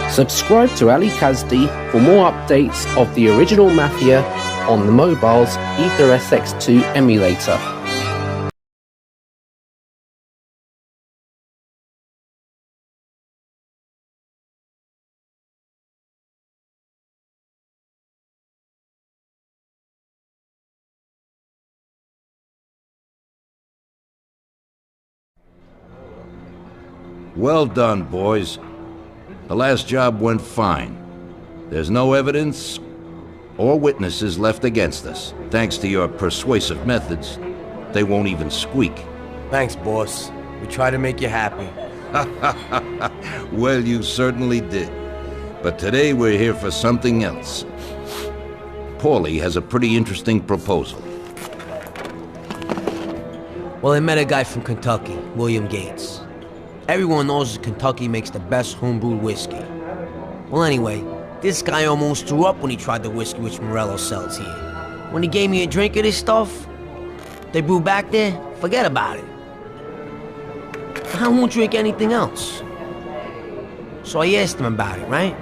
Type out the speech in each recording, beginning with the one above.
Subscribe to Ali Kazdi for more updates of the original Mafia on the mobile's Ether SX2 emulator. Well done, boys. The last job went fine. There's no evidence or witnesses left against us. Thanks to your persuasive methods, they won't even squeak. Thanks, boss. We try to make you happy. Well, you certainly did. But today we're here for something else. Paulie has a pretty interesting proposal. Well, I met a guy from Kentucky, William Gates. Everyone knows that Kentucky makes the best homebrewed whiskey. Well, anyway, this guy almost threw up when he tried the whiskey which Morello sells here. When he gave me a drink of this stuff they brew back there, forget about it. I won't drink anything else. So I asked him about it, right?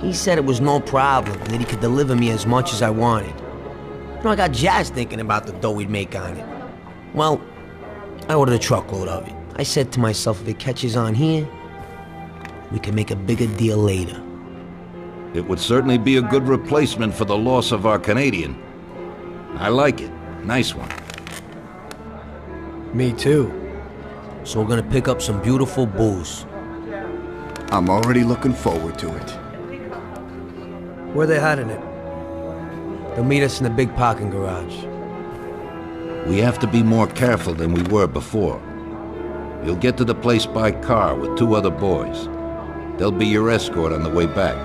He said it was no problem and that he could deliver me as much as I wanted. You know, I got jazzed thinking about the dough we'd make on it. Well, I ordered a truckload of it. I said to myself, if it catches on here, we can make a bigger deal later. It would certainly be a good replacement for the loss of our Canadian. I like it. Nice one. Me too. So we're gonna pick up some beautiful booze. I'm already looking forward to it. Where they hiding it? They'll meet us in the big parking garage. We have to be more careful than we were before. You'll get to the place by car with 2 other boys. They'll be your escort on the way back.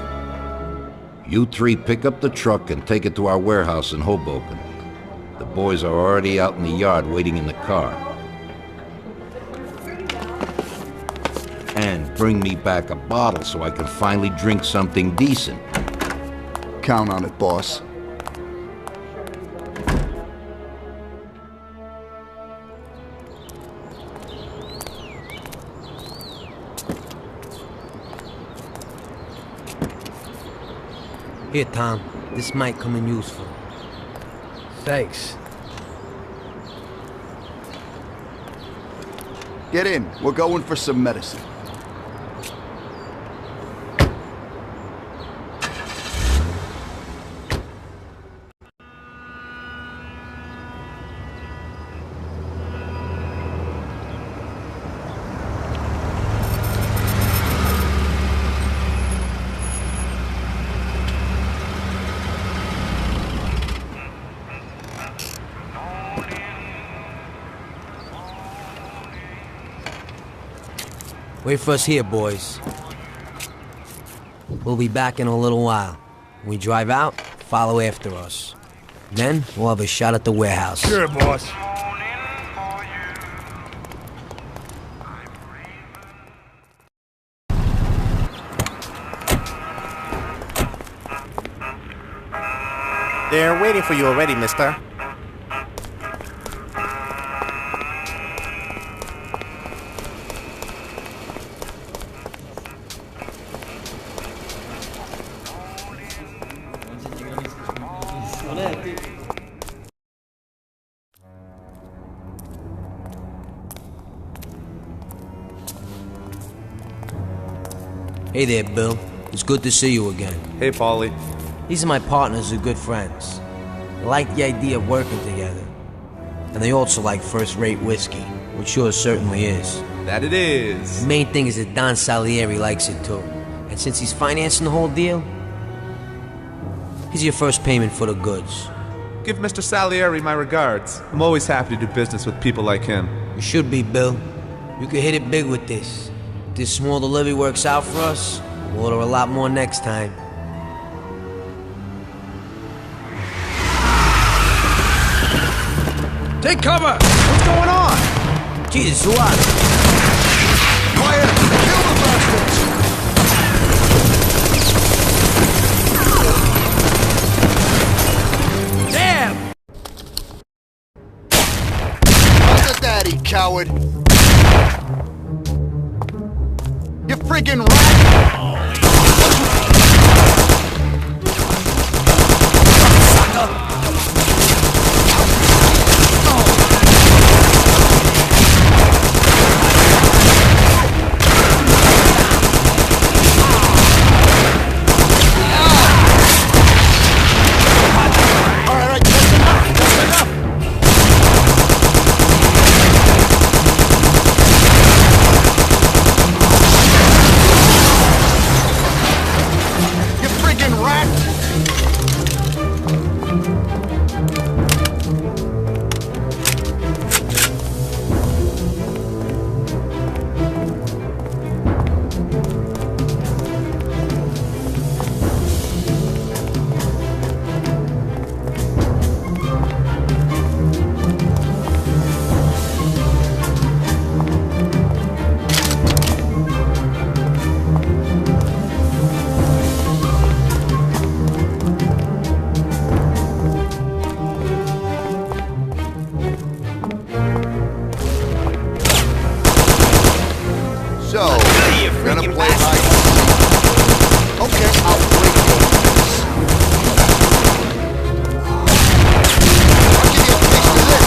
You 3 pick up the truck and take it to our warehouse in Hoboken. The boys are already out in the yard waiting in the car. And bring me back a bottle so I can finally drink something decent. Count on it, boss. Here, Tom. This might come in useful. Thanks. Get in. We're going for some medicine. Wait for us here, boys. We'll be back in a little while. When we drive out, follow after us. Then, we'll have a shot at the warehouse. Sure, boss. They're waiting for you already, mister. Hey there, Bill. It's good to see you again. Hey, Paulie. These are my partners who are good friends. They like the idea of working together. And they also like first-rate whiskey, which yours certainly is. That it is. The main thing is that Don Salieri likes it too. And since he's financing the whole deal, here's your first payment for the goods. Give Mr. Salieri my regards. I'm always happy to do business with people like him. You should be, Bill. You could hit it big with this. If this small delivery works out for us, we'll order a lot more next time. Take cover! What's going on? Jesus, who are they? Quiet! Kill the bastards! Damn! How's the daddy, coward? You friggin' rat! So, gonna play hide and seek? Okay, I'll break your face. I'll give you a taste of this.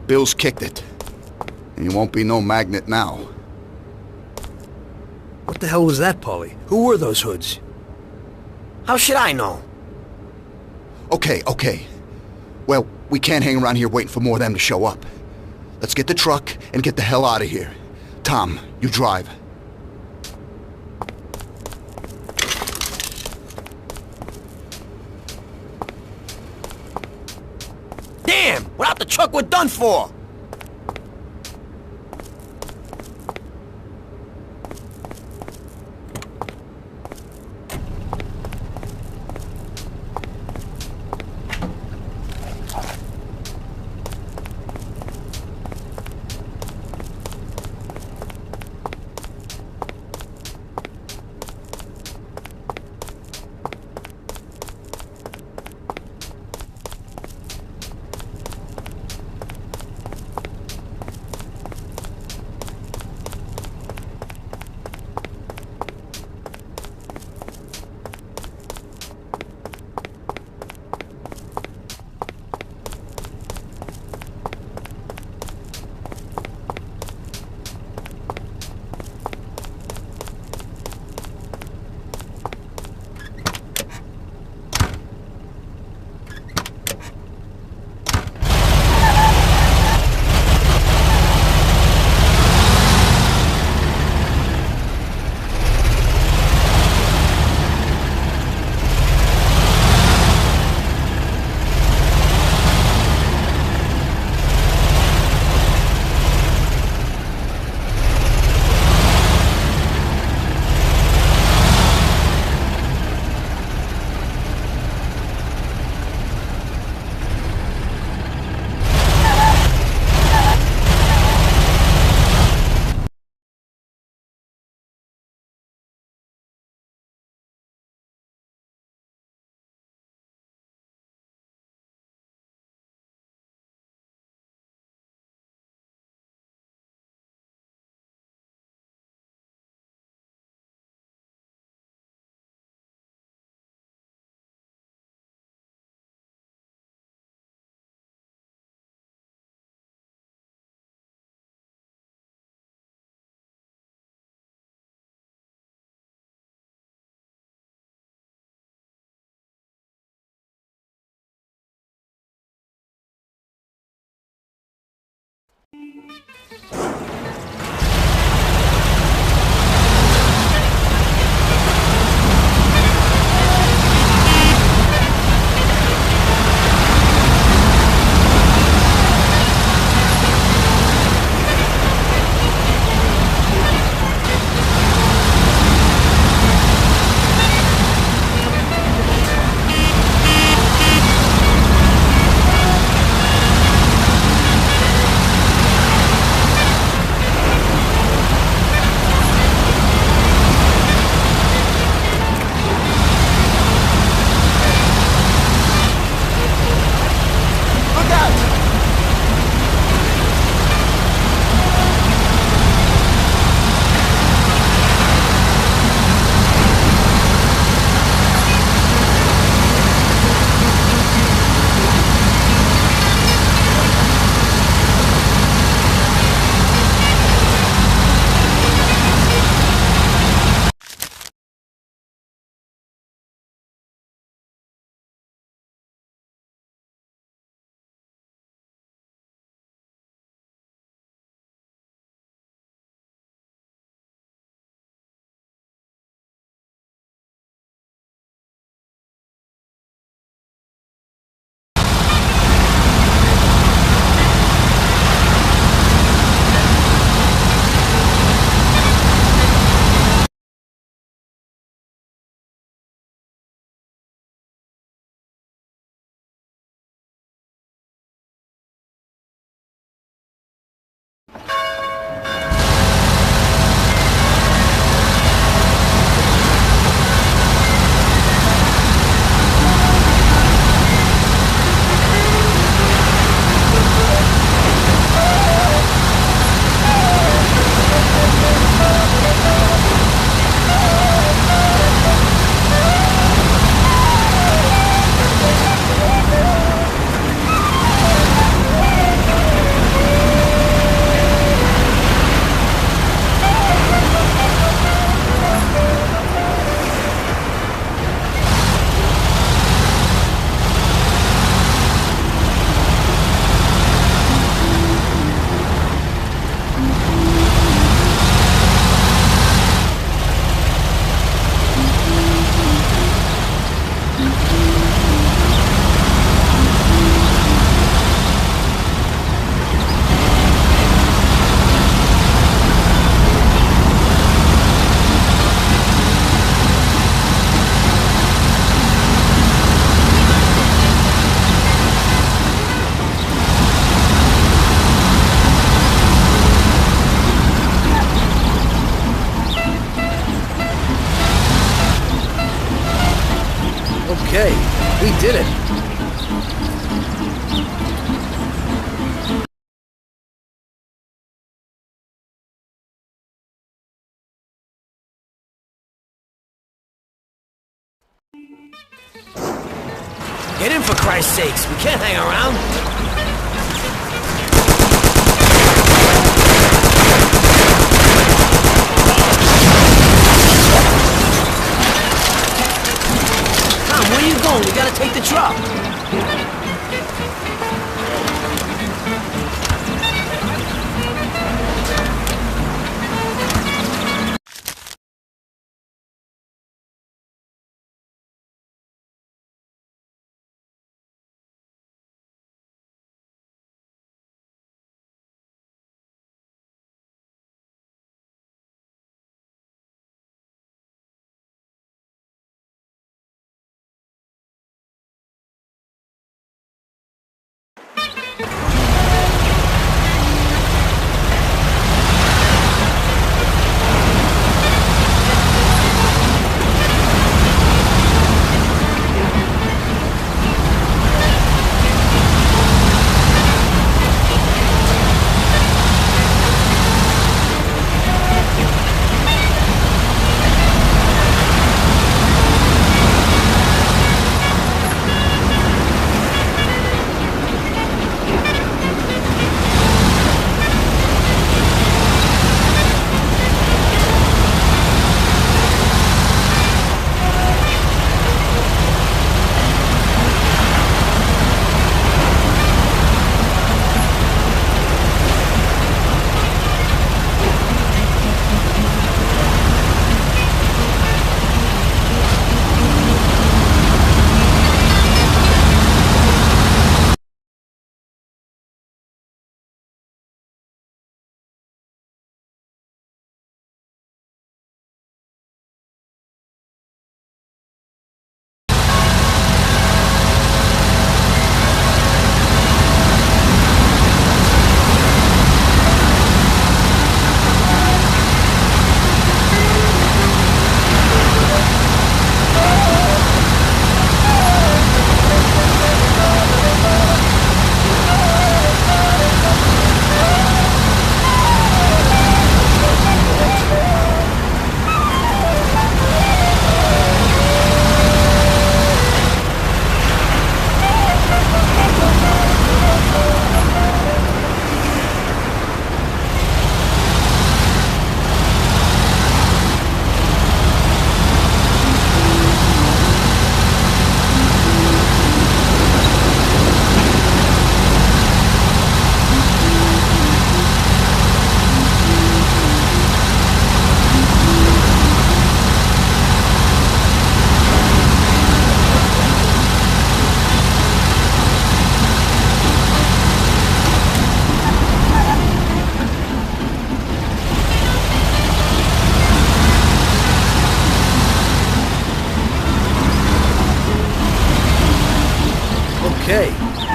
Bill's kicked it. And he won't be no magnet now. What the hell was that, Paulie? Who were those hoods? How should I know? Okay. Well, we can't hang around here waiting for more of them to show up. Let's get the truck and get the hell out of here. Tom, you drive. Damn! Without the truck, we're done for! Okay, we did it. Get in for Christ's sakes, we can't hang around. Tom, where are you going? We gotta take the truck.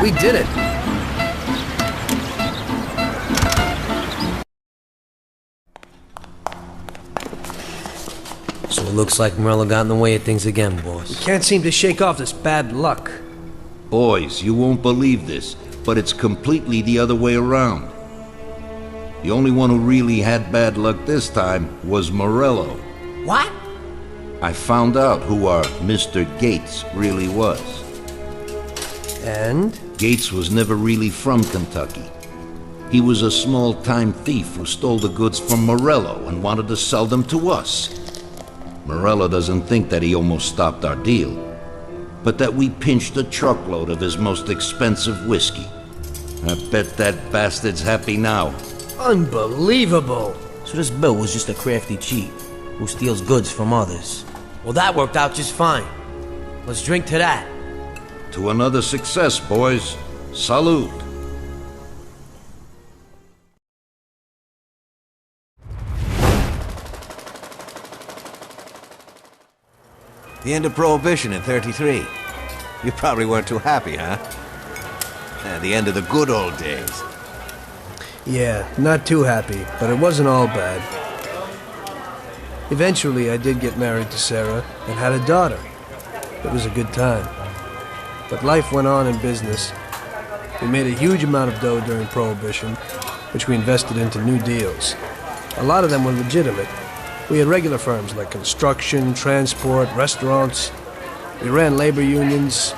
We did it. So it looks like Morello got in the way of things again, boss. Can't seem to shake off this bad luck. Boys, you won't believe this, but it's completely the other way around. The only one who really had bad luck this time was Morello. What? I found out who our Mr. Gates really was. And? Gates was never really from Kentucky. He was a small-time thief who stole the goods from Morello and wanted to sell them to us. Morello doesn't think that he almost stopped our deal, but that we pinched a truckload of his most expensive whiskey. I bet that bastard's happy now. Unbelievable! So this Bill was just a crafty cheat who steals goods from others. Well, that worked out just fine. Let's drink to that. To another success, boys. Salute. The end of Prohibition in '33. You probably weren't too happy, huh? The end of the good old days. Yeah, not too happy, but it wasn't all bad. Eventually, I did get married to Sarah and had a daughter. It was a good time. But life went on in business. We made a huge amount of dough during Prohibition, which we invested into new deals. A lot of them were legitimate. We had regular firms like construction, transport, restaurants. We ran labor unions.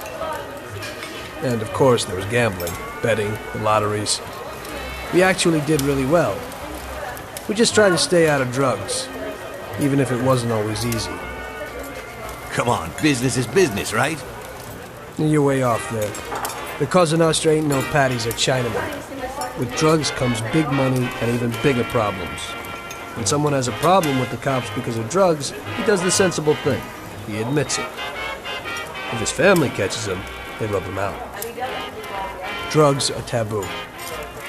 And of course, there was gambling, betting, the lotteries. We actually did really well. We just tried to stay out of drugs, even if it wasn't always easy. Come on, business is business, right? You're way off there. The Cosa Nostra ain't no patties or Chinamen. With drugs comes big money and even bigger problems. When someone has a problem with the cops because of drugs, he does the sensible thing. He admits it. If his family catches him, they rub him out. Drugs are taboo.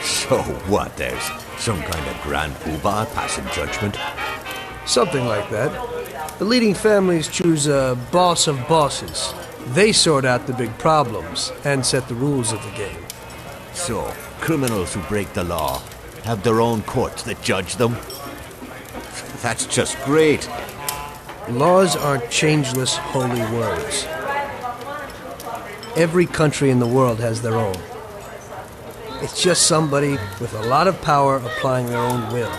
So what, there's some kind of grand poobah passing judgment? Something like that. The leading families choose a boss of bosses. They sort out the big problems and set the rules of the game. So, criminals who break the law have their own courts that judge them? That's just great. Laws aren't changeless, holy words. Every country in the world has their own. It's just somebody with a lot of power applying their own will.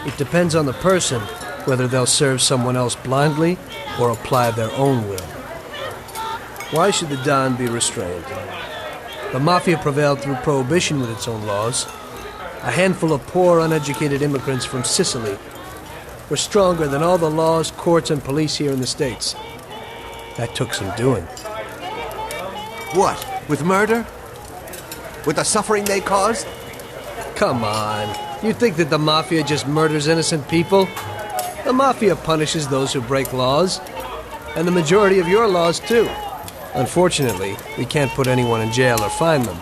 It depends on the person whether they'll serve someone else blindly or apply their own will. Why should the Don be restrained? The Mafia prevailed through Prohibition with its own laws. A handful of poor, uneducated immigrants from Sicily were stronger than all the laws, courts, and police here in the States. That took some doing. What, with murder? With the suffering they caused? Come on. You think that the Mafia just murders innocent people? The Mafia punishes those who break laws. And the majority of your laws, too. Unfortunately, we can't put anyone in jail or fine them.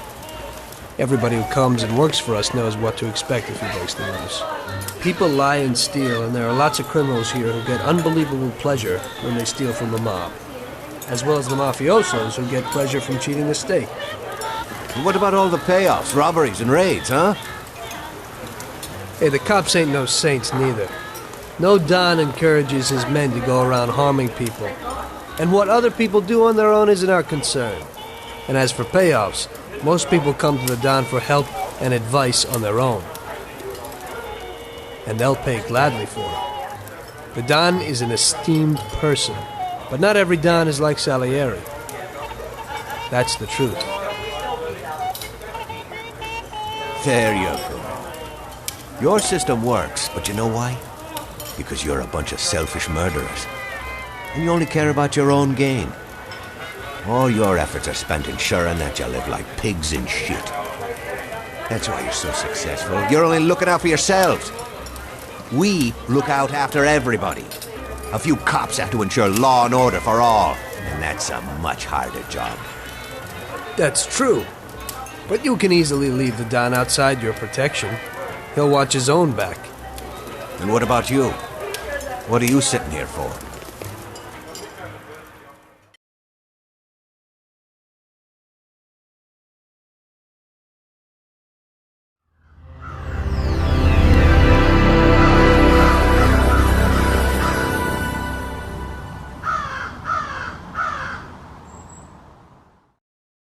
Everybody who comes and works for us knows what to expect if he breaks the rules. People lie and steal, and there are lots of criminals here who get unbelievable pleasure when they steal from the mob. As well as the mafiosos who get pleasure from cheating the state. And what about all the payoffs, robberies, and raids, huh? Hey, the cops ain't no saints neither. No Don encourages his men to go around harming people. And what other people do on their own isn't our concern. And as for payoffs, most people come to the Don for help and advice on their own. And they'll pay gladly for it. The Don is an esteemed person, but not every Don is like Salieri. That's the truth. There you go. Your system works, but you know why? Because you're a bunch of selfish murderers. And you only care about your own gain. All your efforts are spent ensuring that you live like pigs in shit. That's why you're so successful. You're only looking out for yourselves. We look out after everybody. A few cops have to ensure law and order for all. And that's a much harder job. That's true. But you can easily leave the Don outside your protection. He'll watch his own back. And what about you? What are you sitting here for?